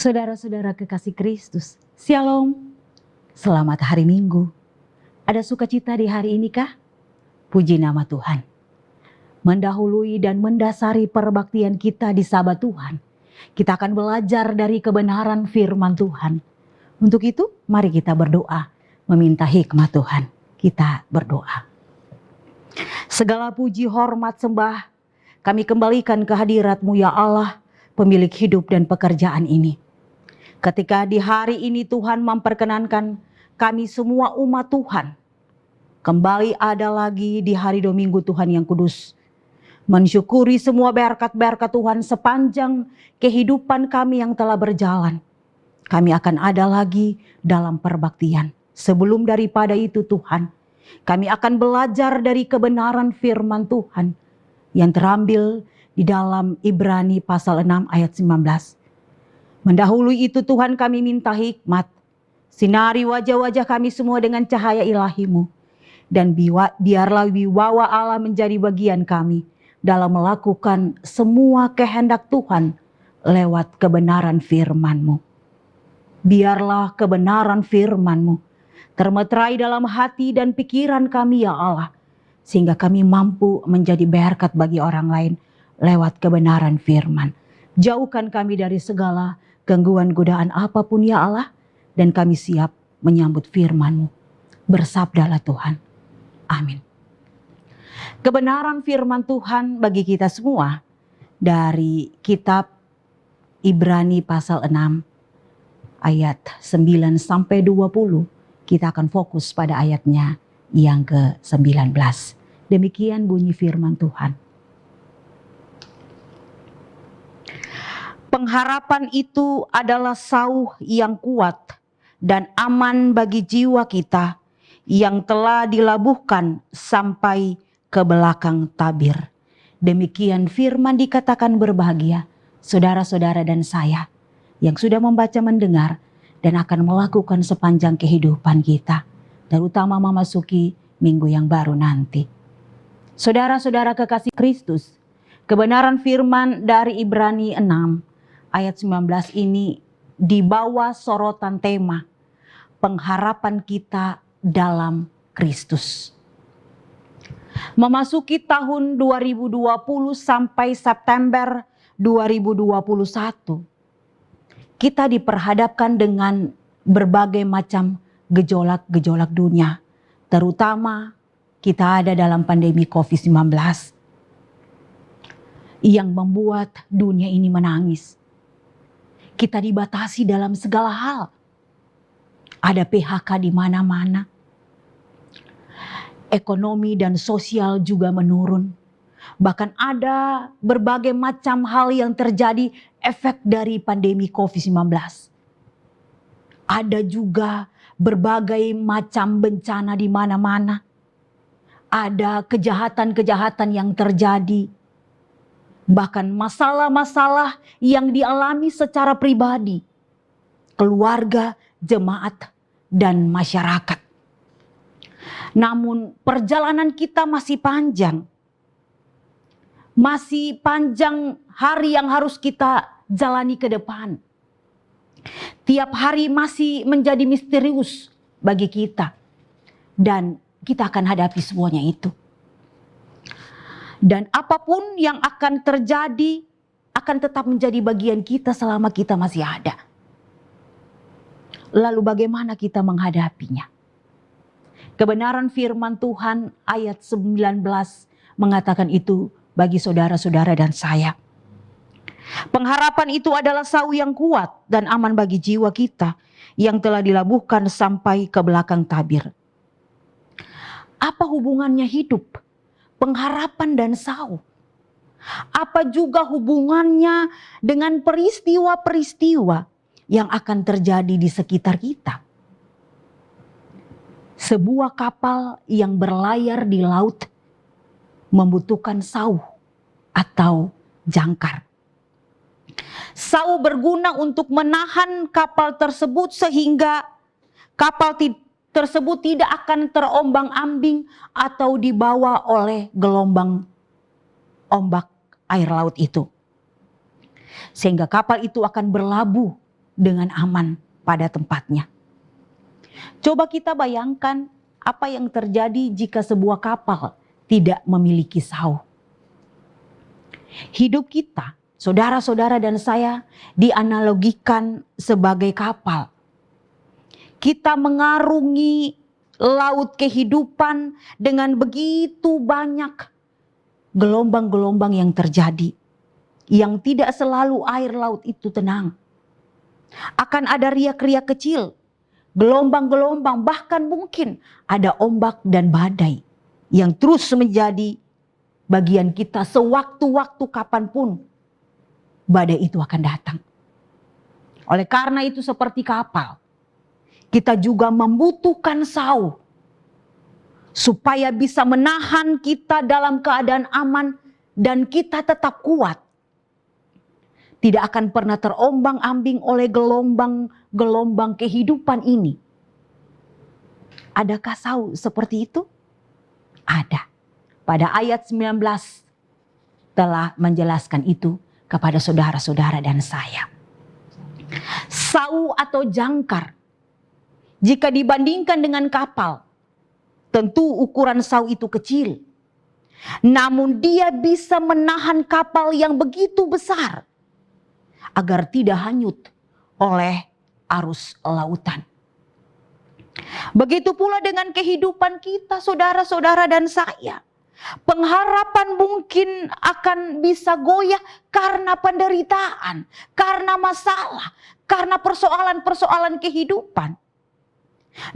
Saudara-saudara kekasih Kristus, Shalom. Selamat hari Minggu. Ada sukacita di hari ini kah? Puji nama Tuhan. Mendahului dan mendasari perbaktian kita di Sabat Tuhan, kita akan belajar dari kebenaran firman Tuhan. Untuk itu, mari kita berdoa, meminta hikmat Tuhan. Kita berdoa. Segala puji, hormat, sembah, kami kembalikan ke hadirat-Mu ya Allah, pemilik hidup dan pekerjaan ini. Ketika di hari ini Tuhan memperkenankan kami semua umat Tuhan kembali ada lagi di hari Dominggu Tuhan yang kudus, mensyukuri semua berkat-berkat Tuhan sepanjang kehidupan kami yang telah berjalan. Kami akan ada lagi dalam perbaktian. Sebelum daripada itu Tuhan, kami akan belajar dari kebenaran firman Tuhan yang terambil di dalam Ibrani pasal 6 ayat 19. Mendahului itu Tuhan kami minta hikmat, sinari wajah-wajah kami semua dengan cahaya ilahi-Mu. Dan biarlah wibawa Allah menjadi bagian kami dalam melakukan semua kehendak Tuhan lewat kebenaran firman-Mu. Biarlah kebenaran firman-Mu termeterai dalam hati dan pikiran kami ya Allah, sehingga kami mampu menjadi berkat bagi orang lain lewat kebenaran firman. Jauhkan kami dari segala gangguan godaan apapun ya Allah, dan kami siap menyambut firman-Mu. Bersabdalah Tuhan. Amin. Kebenaran firman Tuhan bagi kita semua dari kitab Ibrani pasal 6 ayat 9 sampai 20. Kita akan fokus pada ayatnya yang ke-19. Demikian bunyi firman Tuhan. Pengharapan itu adalah sauh yang kuat dan aman bagi jiwa kita yang telah dilabuhkan sampai ke belakang tabir. Demikian firman dikatakan berbahagia saudara-saudara dan saya yang sudah membaca, mendengar, dan akan melakukan sepanjang kehidupan kita, terutama memasuki minggu yang baru nanti. Saudara-saudara kekasih Kristus, kebenaran firman dari Ibrani 6 ayat 19 ini dibawa sorotan tema pengharapan kita dalam Kristus. Memasuki tahun 2020 sampai September 2021, kita diperhadapkan dengan berbagai macam gejolak-gejolak dunia. Terutama kita ada dalam pandemi COVID-19 yang membuat dunia ini menangis. Kita dibatasi dalam segala hal. Ada PHK di mana-mana. Ekonomi dan sosial juga menurun. Bahkan ada berbagai macam hal yang terjadi efek dari pandemi COVID-19. Ada juga berbagai macam bencana di mana-mana. Ada kejahatan-kejahatan yang terjadi. Bahkan masalah-masalah yang dialami secara pribadi, keluarga, jemaat, dan masyarakat. Namun perjalanan kita masih panjang. Masih panjang hari yang harus kita jalani ke depan. Tiap hari masih menjadi misterius bagi kita. Dan kita akan hadapi semuanya itu. Dan apapun yang akan terjadi akan tetap menjadi bagian kita selama kita masih ada. Lalu bagaimana kita menghadapinya? Kebenaran firman Tuhan ayat 19 mengatakan itu bagi saudara-saudara dan saya. Pengharapan itu adalah sauh yang kuat dan aman bagi jiwa kita yang telah dilabuhkan sampai ke belakang tabir. Apa hubungannya hidup, pengharapan dan sauh? Apa juga hubungannya dengan peristiwa-peristiwa yang akan terjadi di sekitar kita? Sebuah kapal yang berlayar di laut membutuhkan sauh atau jangkar. Sauh berguna untuk menahan kapal tersebut sehingga kapal tersebut tidak akan terombang-ambing atau dibawa oleh gelombang ombak air laut itu. Sehingga kapal itu akan berlabuh dengan aman pada tempatnya. Coba kita bayangkan apa yang terjadi jika sebuah kapal tidak memiliki sau. Hidup kita, saudara-saudara dan saya, dianalogikan sebagai kapal. Kita mengarungi laut kehidupan dengan begitu banyak gelombang-gelombang yang terjadi. Yang tidak selalu air laut itu tenang. Akan ada riak-riak kecil, gelombang-gelombang, bahkan mungkin ada ombak dan badai yang terus menjadi bagian kita sewaktu-waktu kapanpun badai itu akan datang. Oleh karena itu seperti kapal, kita juga membutuhkan sau supaya bisa menahan kita dalam keadaan aman dan kita tetap kuat. Tidak akan pernah terombang-ambing oleh gelombang-gelombang kehidupan ini. Adakah sau seperti itu? Ada. Pada ayat 19 telah menjelaskan itu kepada saudara-saudara dan saya. Sau atau jangkar, jika dibandingkan dengan kapal, tentu ukuran sau itu kecil. Namun dia bisa menahan kapal yang begitu besar agar tidak hanyut oleh arus lautan. Begitu pula dengan kehidupan kita, saudara-saudara dan saya. Pengharapan mungkin akan bisa goyah karena penderitaan, karena masalah, karena persoalan-persoalan kehidupan.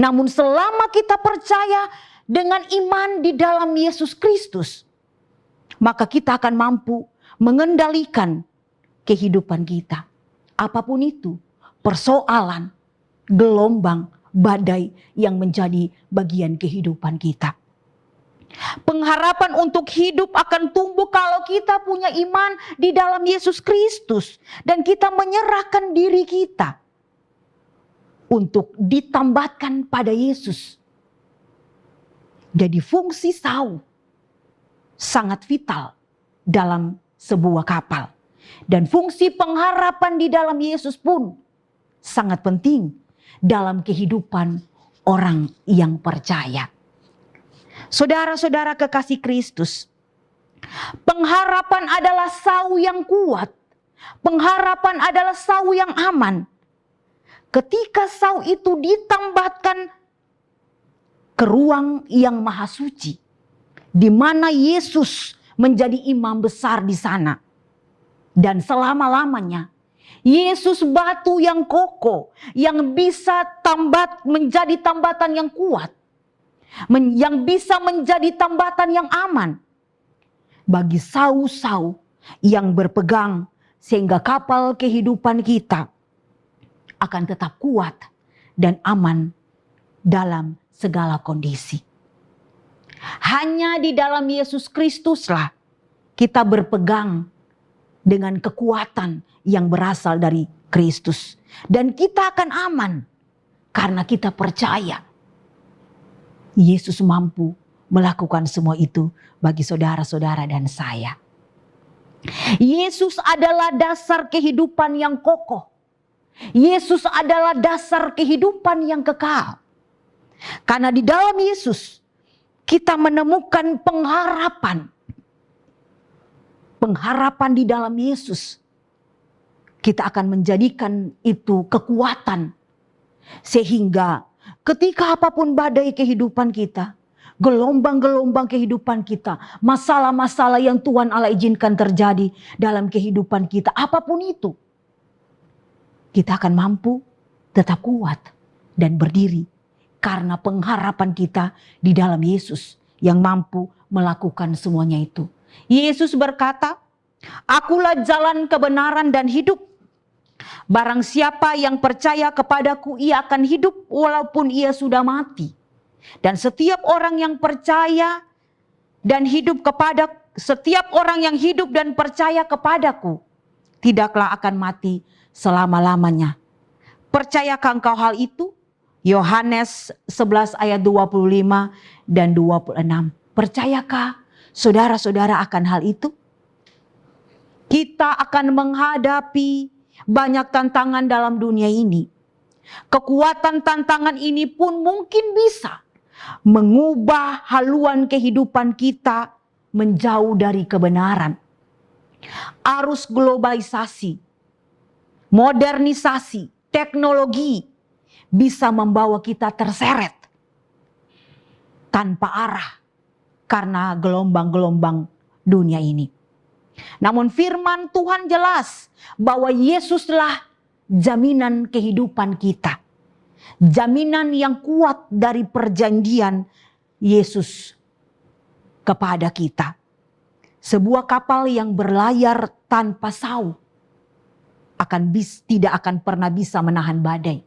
Namun selama kita percaya dengan iman di dalam Yesus Kristus, maka kita akan mampu mengendalikan kehidupan kita. Apapun itu, persoalan, gelombang, badai yang menjadi bagian kehidupan kita. Pengharapan untuk hidup akan tumbuh kalau kita punya iman di dalam Yesus Kristus. Dan kita menyerahkan diri kita untuk ditambatkan pada Yesus. Jadi fungsi sau sangat vital dalam sebuah kapal. Dan fungsi pengharapan di dalam Yesus pun sangat penting dalam kehidupan orang yang percaya. Saudara-saudara kekasih Kristus, pengharapan adalah sau yang kuat. Pengharapan adalah sau yang aman. Ketika sau itu ditambatkan ke ruang yang maha suci, di mana Yesus menjadi imam besar di sana. Dan selama-lamanya Yesus batu yang kokoh, yang bisa menjadi tambatan yang kuat, yang bisa menjadi tambatan yang aman bagi sau-sau yang berpegang, sehingga kapal kehidupan kita akan tetap kuat dan aman dalam segala kondisi. Hanya di dalam Yesus Kristuslah kita berpegang dengan kekuatan yang berasal dari Kristus. Dan kita akan aman karena kita percaya Yesus mampu melakukan semua itu bagi saudara-saudara dan saya. Yesus adalah dasar kehidupan yang kokoh. Yesus adalah dasar kehidupan yang kekal. Karena di dalam Yesus kita menemukan pengharapan. Pengharapan di dalam Yesus. Kita akan menjadikan itu kekuatan. Sehingga ketika apapun badai kehidupan kita, gelombang-gelombang kehidupan kita, masalah-masalah yang Tuhan Allah izinkan terjadi dalam kehidupan kita, apapun itu, kita akan mampu tetap kuat dan berdiri. Karena pengharapan kita di dalam Yesus yang mampu melakukan semuanya itu. Yesus berkata, "Akulah jalan kebenaran dan hidup. Barang siapa yang percaya kepadaku, ia akan hidup walaupun ia sudah mati. Dan setiap orang yang percaya dan hidup setiap orang yang hidup dan percaya kepadaku, tidaklah akan mati selama-lamanya." Percayakah engkau hal itu? Yohanes 11 ayat 25 dan 26. Percayakah saudara-saudara akan hal itu? Kita akan menghadapi banyak tantangan dalam dunia ini. Kekuatan tantangan ini pun mungkin bisa mengubah haluan kehidupan kita menjauh dari kebenaran. Arus globalisasi, modernisasi, teknologi bisa membawa kita terseret tanpa arah karena gelombang-gelombang dunia ini. Namun firman Tuhan jelas bahwa Yesuslah jaminan kehidupan kita. Jaminan yang kuat dari perjanjian Yesus kepada kita. Sebuah kapal yang berlayar tanpa sau tidak akan pernah bisa menahan badai.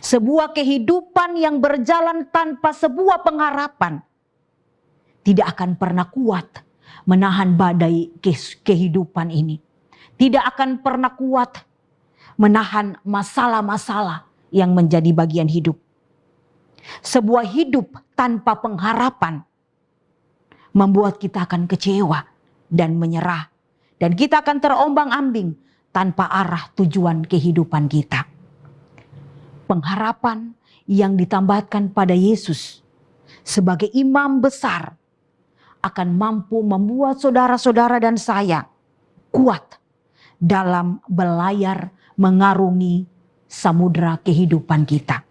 Sebuah kehidupan yang berjalan tanpa sebuah pengharapan tidak akan pernah kuat menahan badai kehidupan ini. Tidak akan pernah kuat menahan masalah-masalah yang menjadi bagian hidup. Sebuah hidup tanpa pengharapan membuat kita akan kecewa dan menyerah. Dan kita akan terombang-ambing tanpa arah tujuan kehidupan kita. Pengharapan yang ditambahkan pada Yesus sebagai imam besar akan mampu membuat saudara-saudara dan saya kuat dalam berlayar mengarungi samudra kehidupan kita.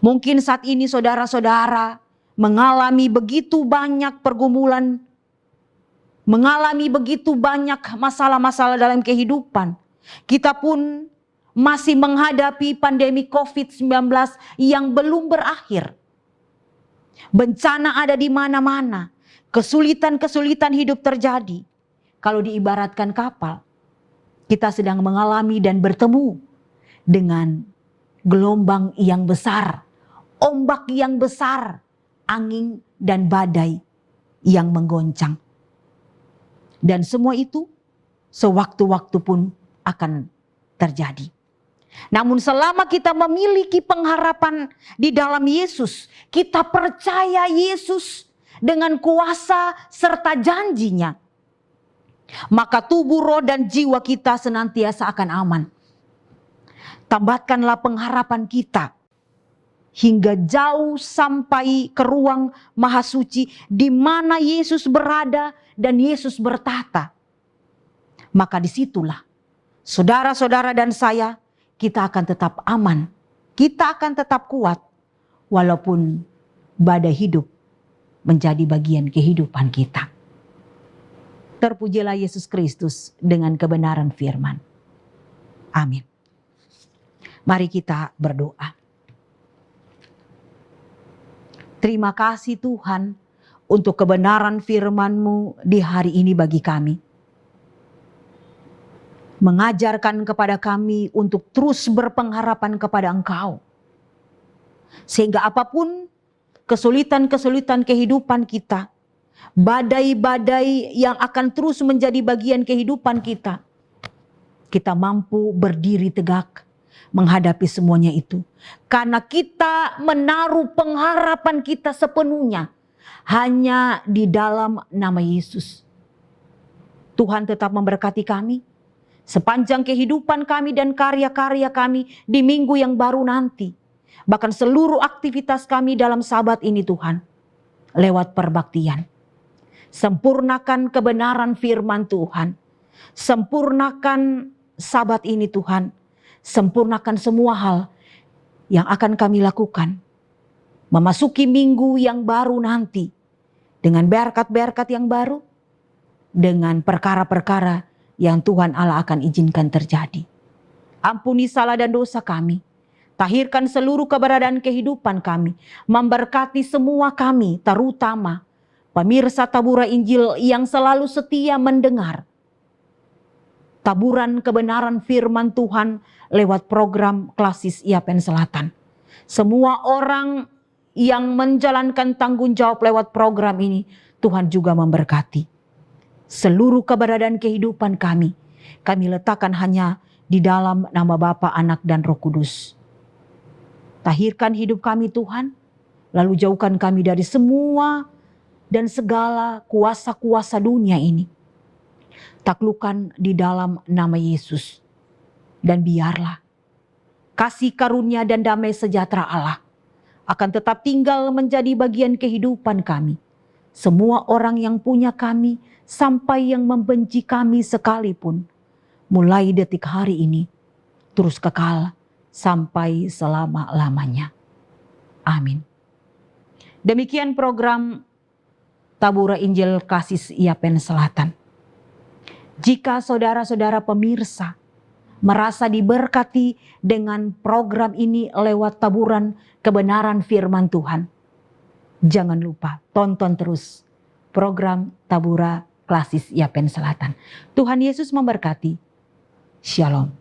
Mungkin saat ini saudara-saudara mengalami begitu banyak pergumulan, mengalami begitu banyak masalah-masalah dalam kehidupan. Kita pun masih menghadapi pandemi COVID-19 yang belum berakhir. Bencana ada di mana-mana. Kesulitan-kesulitan hidup terjadi. Kalau diibaratkan kapal, kita sedang mengalami dan bertemu dengan gelombang yang besar, ombak yang besar, angin dan badai yang menggoncang. Dan semua itu sewaktu-waktu pun akan terjadi. Namun selama kita memiliki pengharapan di dalam Yesus, kita percaya Yesus dengan kuasa serta janjinya, maka tubuh, roh dan jiwa kita senantiasa akan aman. Tambahkanlah pengharapan kita hingga jauh sampai ke ruang maha suci di mana Yesus berada dan Yesus bertahta. Maka disitulah saudara-saudara dan saya, kita akan tetap aman, kita akan tetap kuat walaupun badai hidup menjadi bagian kehidupan kita. Terpujilah Yesus Kristus dengan kebenaran firman. Amin. Mari kita berdoa. Terima kasih Tuhan untuk kebenaran firman-Mu di hari ini bagi kami. Mengajarkan kepada kami untuk terus berpengharapan kepada Engkau. Sehingga apapun kesulitan-kesulitan kehidupan kita, badai-badai yang akan terus menjadi bagian kehidupan kita, kita mampu berdiri tegak menghadapi semuanya itu. Karena kita menaruh pengharapan kita sepenuhnya hanya di dalam nama Yesus. Tuhan tetap memberkati kami sepanjang kehidupan kami dan karya-karya kami di minggu yang baru nanti. Bahkan seluruh aktivitas kami dalam Sabat ini Tuhan, lewat perbaktian. Sempurnakan kebenaran firman Tuhan. Sempurnakan Sabat ini Tuhan. Sempurnakan semua hal yang akan kami lakukan. Memasuki minggu yang baru nanti. Dengan berkat-berkat yang baru. Dengan perkara-perkara yang Tuhan Allah akan izinkan terjadi. Ampuni salah dan dosa kami. Tahirkan seluruh keberadaan kehidupan kami. Memberkati semua kami, terutama pemirsa Tabura Injil yang selalu setia mendengar taburan kebenaran firman Tuhan lewat program Klasis Yapen Selatan. Semua orang yang menjalankan tanggung jawab lewat program ini, Tuhan juga memberkati. Seluruh keberadaan kehidupan kami letakkan hanya di dalam nama Bapa, Anak, dan Roh Kudus. Tahirkan hidup kami Tuhan, lalu jauhkan kami dari semua dan segala kuasa-kuasa dunia ini. Taklukkan di dalam nama Yesus. Dan biarlah kasih karunia dan damai sejahtera Allah akan tetap tinggal menjadi bagian kehidupan kami. Semua orang yang punya kami sampai yang membenci kami sekalipun, mulai detik hari ini terus kekal sampai selama-lamanya. Amin. Demikian program Tabura Injil Kasih Yapen Selatan. Jika saudara-saudara pemirsa merasa diberkati dengan program ini lewat taburan kebenaran firman Tuhan, jangan lupa tonton terus program Tabura Kasih Yapen Selatan. Tuhan Yesus memberkati. Shalom.